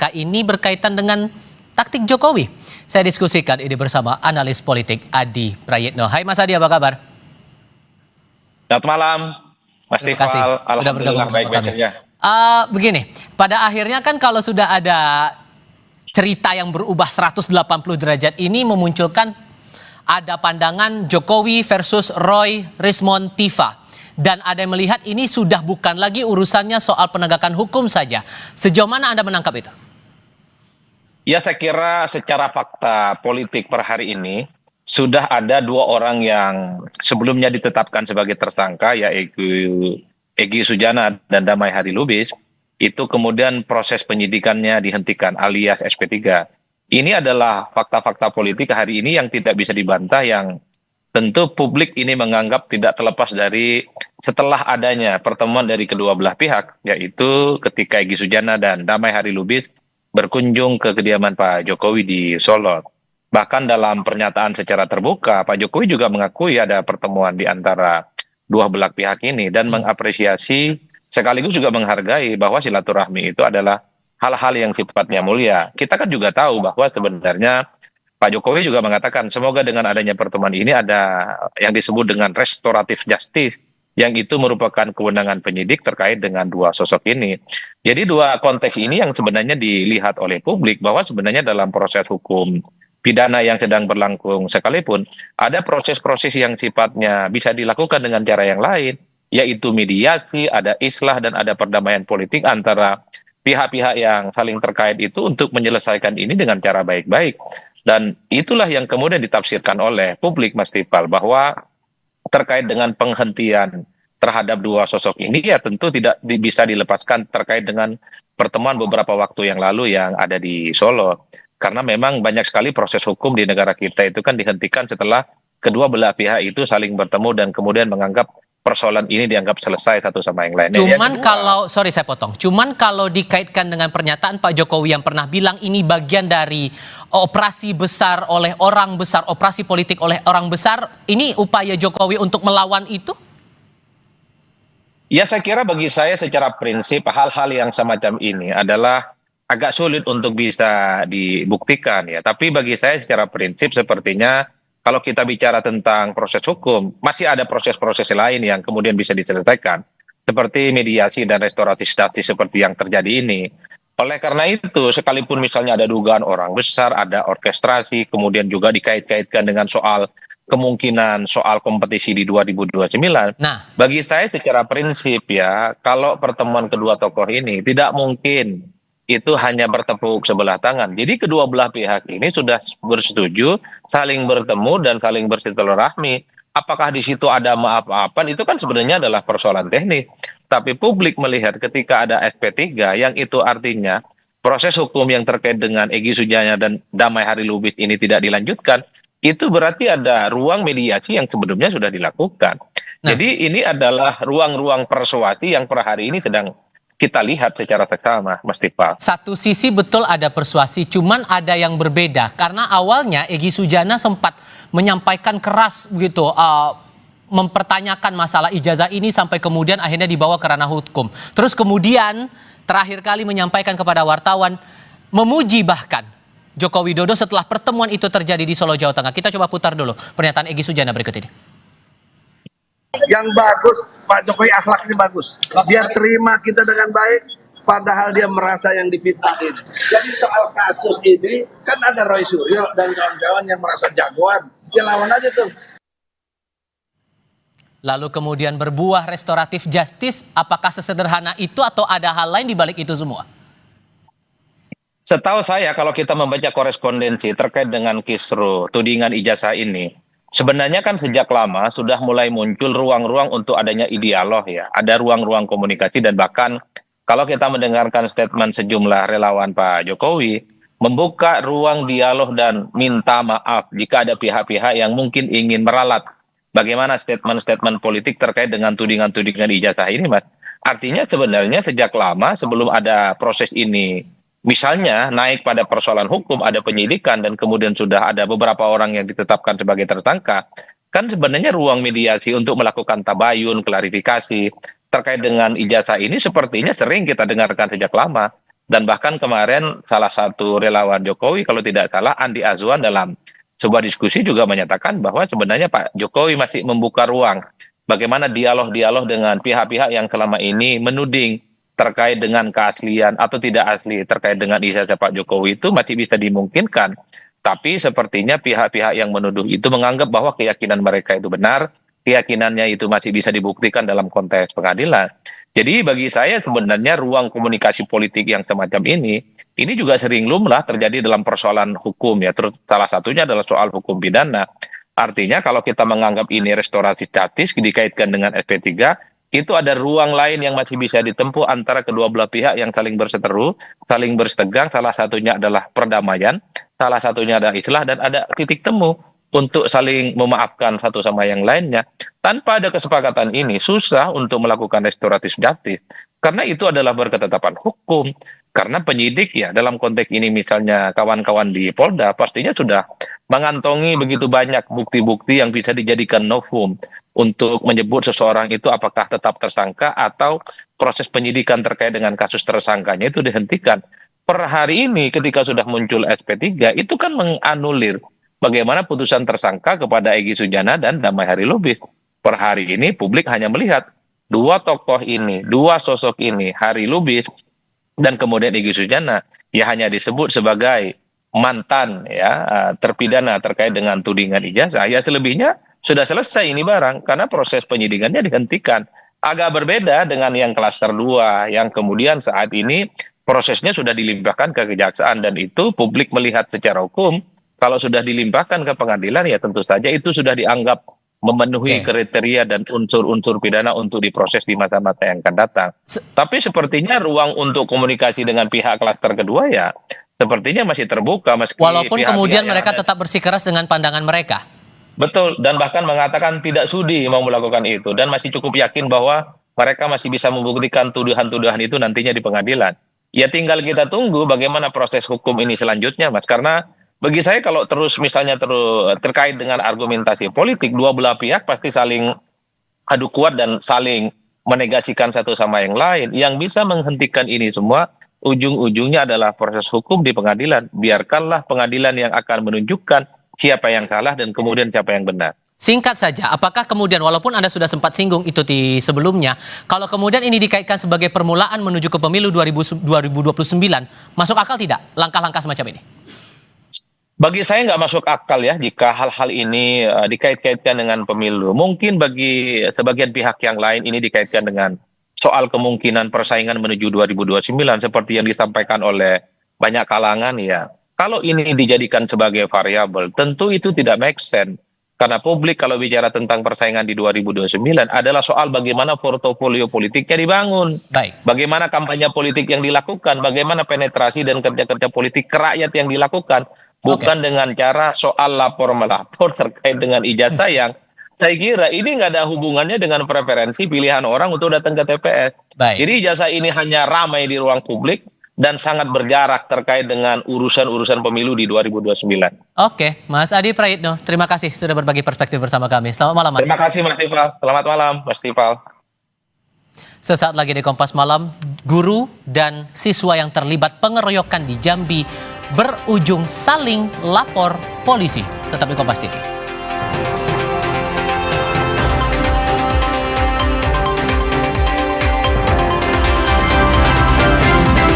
ini berkaitan dengan taktik Jokowi. Saya diskusikan ini bersama analis politik Adi Prayitno. Hai Mas Adi, apa kabar? Selamat malam, Mas Terima kasih Tifal. sudah bergabung bersama Baik-baik kami. saja. Begini, pada akhirnya kan kalau sudah ada cerita yang berubah 180 derajat ini memunculkan ada pandangan Jokowi versus Roy Rismond Tiva. Dan ada yang melihat ini sudah bukan lagi urusannya soal penegakan hukum saja. Sejauh mana Anda menangkap itu? Ya, saya kira secara fakta politik per hari ini sudah ada dua orang yang sebelumnya ditetapkan sebagai tersangka, yaitu Egy Sujana dan Damai Hari Lubis. Itu kemudian proses penyidikannya dihentikan alias SP3. Ini adalah fakta-fakta politik hari ini yang tidak bisa dibantah, yang tentu publik ini menganggap tidak terlepas dari setelah adanya pertemuan dari kedua belah pihak, yaitu ketika Egy Sujana dan Damai Hari Lubis berkunjung ke kediaman Pak Jokowi di Solo. Bahkan dalam pernyataan secara terbuka, Pak Jokowi juga mengakui ada pertemuan di antara dua belah pihak ini dan mengapresiasi sekaligus juga menghargai bahwa silaturahmi itu adalah hal-hal yang sifatnya mulia. Kita kan juga tahu bahwa sebenarnya Pak Jokowi juga mengatakan semoga dengan adanya pertemuan ini ada yang disebut dengan restoratif justice, yang itu merupakan kewenangan penyidik terkait dengan dua sosok ini. Jadi dua konteks ini yang sebenarnya dilihat oleh publik bahwa sebenarnya dalam proses hukum pidana yang sedang berlangsung sekalipun ada proses-proses yang sifatnya bisa dilakukan dengan cara yang lain, yaitu mediasi, ada islah dan ada perdamaian politik antara pihak-pihak yang saling terkait itu untuk menyelesaikan ini dengan cara baik-baik. Dan itulah yang kemudian ditafsirkan oleh publik, Mas Tifal, bahwa terkait dengan penghentian terhadap dua sosok ini ya tentu tidak bisa dilepaskan terkait dengan pertemuan beberapa waktu yang lalu yang ada di Solo. Karena memang banyak sekali proses hukum di negara kita itu kan dihentikan setelah kedua belah pihak itu saling bertemu dan kemudian menganggap persoalan ini dianggap selesai satu sama yang lainnya. Cuman Cuman kalau dikaitkan dengan pernyataan Pak Jokowi yang pernah bilang ini bagian dari operasi besar oleh orang besar, operasi politik oleh orang besar, ini upaya Jokowi untuk melawan itu? Ya, saya kira bagi saya secara prinsip hal-hal yang semacam ini adalah agak sulit untuk bisa dibuktikan ya. Tapi bagi saya secara prinsip sepertinya kalau kita bicara tentang proses hukum, masih ada proses-proses lain yang kemudian bisa diselesaikan. Seperti mediasi dan restoratif justice seperti yang terjadi ini. Oleh karena itu, sekalipun misalnya ada dugaan orang besar, ada orkestrasi, kemudian juga dikait-kaitkan dengan soal kemungkinan soal kompetisi di 2029. Nah, Bagi saya secara prinsip ya, kalau pertemuan kedua tokoh ini tidak mungkin itu hanya bertepuk sebelah tangan. Jadi kedua belah pihak ini sudah bersetuju, saling bertemu dan saling bersilaturahmi. Apakah di situ ada maaf-maafan, itu kan sebenarnya adalah persoalan teknis. Tapi publik melihat ketika ada SP3, yang itu artinya proses hukum yang terkait dengan Egy Sujana dan Damai Hari Lubis ini tidak dilanjutkan, itu berarti ada ruang mediasi yang sebelumnya sudah dilakukan. Jadi ini adalah ruang-ruang persuasi yang per hari ini sedang kita lihat secara seksama, Mas Tifal. satu sisi betul ada persuasi, cuman ada yang berbeda. Karena awalnya Egy Sujana sempat menyampaikan keras begitu, mempertanyakan masalah ijazah ini sampai kemudian akhirnya dibawa ke ranah hukum. Terus kemudian terakhir kali menyampaikan kepada wartawan, memuji bahkan Joko Widodo setelah pertemuan itu terjadi di Solo, Jawa Tengah. Kita coba putar dulu pernyataan Egy Sujana berikut ini. Yang bagus, Pak Jokowi akhlaknya bagus. Dia terima kita dengan baik, padahal dia merasa yang difitnahin. Jadi soal kasus ini, kan ada Roy Suryo dan kawan-kawan yang merasa jagoan. Dia lawan aja tuh. Lalu kemudian berbuah restoratif justice, apakah sesederhana itu atau ada hal lain di balik itu semua? Setahu saya kalau kita membaca korespondensi terkait dengan kisru tudingan ijazah ini, sebenarnya kan sejak lama sudah mulai muncul ruang-ruang untuk adanya dialog ya. Ada ruang-ruang komunikasi dan bahkan kalau kita mendengarkan statement sejumlah relawan Pak Jokowi, membuka ruang dialog dan minta maaf jika ada pihak-pihak yang mungkin ingin meralat bagaimana statement-statement politik terkait dengan tudingan-tudingan ijazah ini, Mas. Artinya sebenarnya sejak lama sebelum ada proses ini, misalnya naik pada persoalan hukum, ada penyidikan dan kemudian sudah ada beberapa orang yang ditetapkan sebagai tersangka, kan sebenarnya ruang mediasi untuk melakukan tabayun, klarifikasi terkait dengan ijazah ini sepertinya sering kita dengarkan sejak lama. Dan bahkan kemarin salah satu relawan Jokowi, kalau tidak salah, Andi Azwan dalam sebuah diskusi juga menyatakan bahwa sebenarnya Pak Jokowi masih membuka ruang bagaimana dialog-dialog dengan pihak-pihak yang selama ini menuding terkait dengan keaslian atau tidak asli terkait dengan ijazah Pak Jokowi itu masih bisa dimungkinkan. Tapi sepertinya pihak-pihak yang menuduh itu menganggap bahwa keyakinan mereka itu benar, keyakinannya itu masih bisa dibuktikan dalam konteks pengadilan. Jadi bagi saya sebenarnya ruang komunikasi politik yang semacam ini juga sering lumrah terjadi dalam persoalan hukum ya, terus salah satunya adalah soal hukum pidana. Artinya kalau kita menganggap ini restorasi justice dikaitkan dengan SP3, itu ada ruang lain yang masih bisa ditempuh antara kedua belah pihak yang saling berseteru, saling bersetegang, salah satunya adalah perdamaian, salah satunya adalah islah, dan ada titik temu untuk saling memaafkan satu sama yang lainnya. Tanpa ada kesepakatan ini, susah untuk melakukan restoratif justice. Karena itu adalah berketetapan hukum. Karena penyidik ya, dalam konteks ini misalnya kawan-kawan di Polda, pastinya sudah mengantongi begitu banyak bukti-bukti yang bisa dijadikan novum untuk menyebut seseorang itu apakah tetap tersangka atau proses penyidikan terkait dengan kasus tersangkanya itu dihentikan. Per hari ini ketika sudah muncul SP3, itu kan menganulir bagaimana putusan tersangka kepada Egy Sujana dan Damai Hari Lubis. Per hari ini publik hanya melihat dua tokoh ini, dua sosok ini, Hari Lubis dan kemudian Egy Sujana, ya hanya disebut sebagai mantan ya terpidana terkait dengan tudingan ijazah. Ya selebihnya sudah selesai ini barang karena proses penyidikannya dihentikan. Agak berbeda dengan yang klaster 2 yang kemudian saat ini prosesnya sudah dilimpahkan ke kejaksaan, dan itu publik melihat secara hukum. Kalau sudah dilimpahkan ke pengadilan ya tentu saja itu sudah dianggap memenuhi kriteria dan unsur-unsur pidana untuk diproses di masa-masa yang akan datang. Tapi sepertinya ruang untuk komunikasi dengan pihak klaster kedua ya sepertinya masih terbuka meski Walaupun kemudian pihak-pihak mereka tetap bersikeras dengan pandangan mereka. Betul, dan bahkan mengatakan tidak sudi mau melakukan itu dan masih cukup yakin bahwa mereka masih bisa membuktikan tuduhan-tuduhan itu nantinya di pengadilan. Ya tinggal kita tunggu bagaimana proses hukum ini selanjutnya, Mas. Karena bagi saya kalau terus misalnya terkait dengan argumentasi politik, dua belah pihak pasti saling adu kuat dan saling menegasikan satu sama yang lain. Yang bisa menghentikan ini semua ujung-ujungnya adalah proses hukum di pengadilan. Biarkanlah pengadilan yang akan menunjukkan siapa yang salah dan kemudian siapa yang benar. Singkat saja, apakah kemudian walaupun Anda sudah sempat singgung itu di sebelumnya, kalau kemudian ini dikaitkan sebagai permulaan menuju ke pemilu 2029, masuk akal tidak langkah-langkah semacam ini? Bagi saya nggak masuk akal ya jika hal-hal ini dikait-kaitkan dengan pemilu. Mungkin bagi sebagian pihak yang lain ini dikaitkan dengan soal kemungkinan persaingan menuju 2029 seperti yang disampaikan oleh banyak kalangan ya. Kalau ini dijadikan sebagai variabel, tentu itu tidak make sense. Karena publik kalau bicara tentang persaingan di 2029 adalah soal bagaimana portofolio politiknya dibangun. Baik. Bagaimana kampanye politik yang dilakukan, bagaimana penetrasi dan kerja-kerja politik ke rakyat yang dilakukan. Bukan dengan cara soal lapor-melapor terkait dengan ijazah yang saya kira ini nggak ada hubungannya dengan preferensi pilihan orang untuk datang ke TPS. Baik. Jadi ijazah ini hanya ramai di ruang publik dan sangat berjarak terkait dengan urusan-urusan pemilu di 2029. Oke, Mas Adi Prayitno, terima kasih sudah berbagi perspektif bersama kami. Selamat malam, Mas. Terima kasih, Mas Tifal. Selamat malam, Mas Tifal. Sesaat lagi di Kompas Malam, guru dan siswa yang terlibat pengeroyokan di Jambi berujung saling lapor polisi. Tetap di Kompas TV.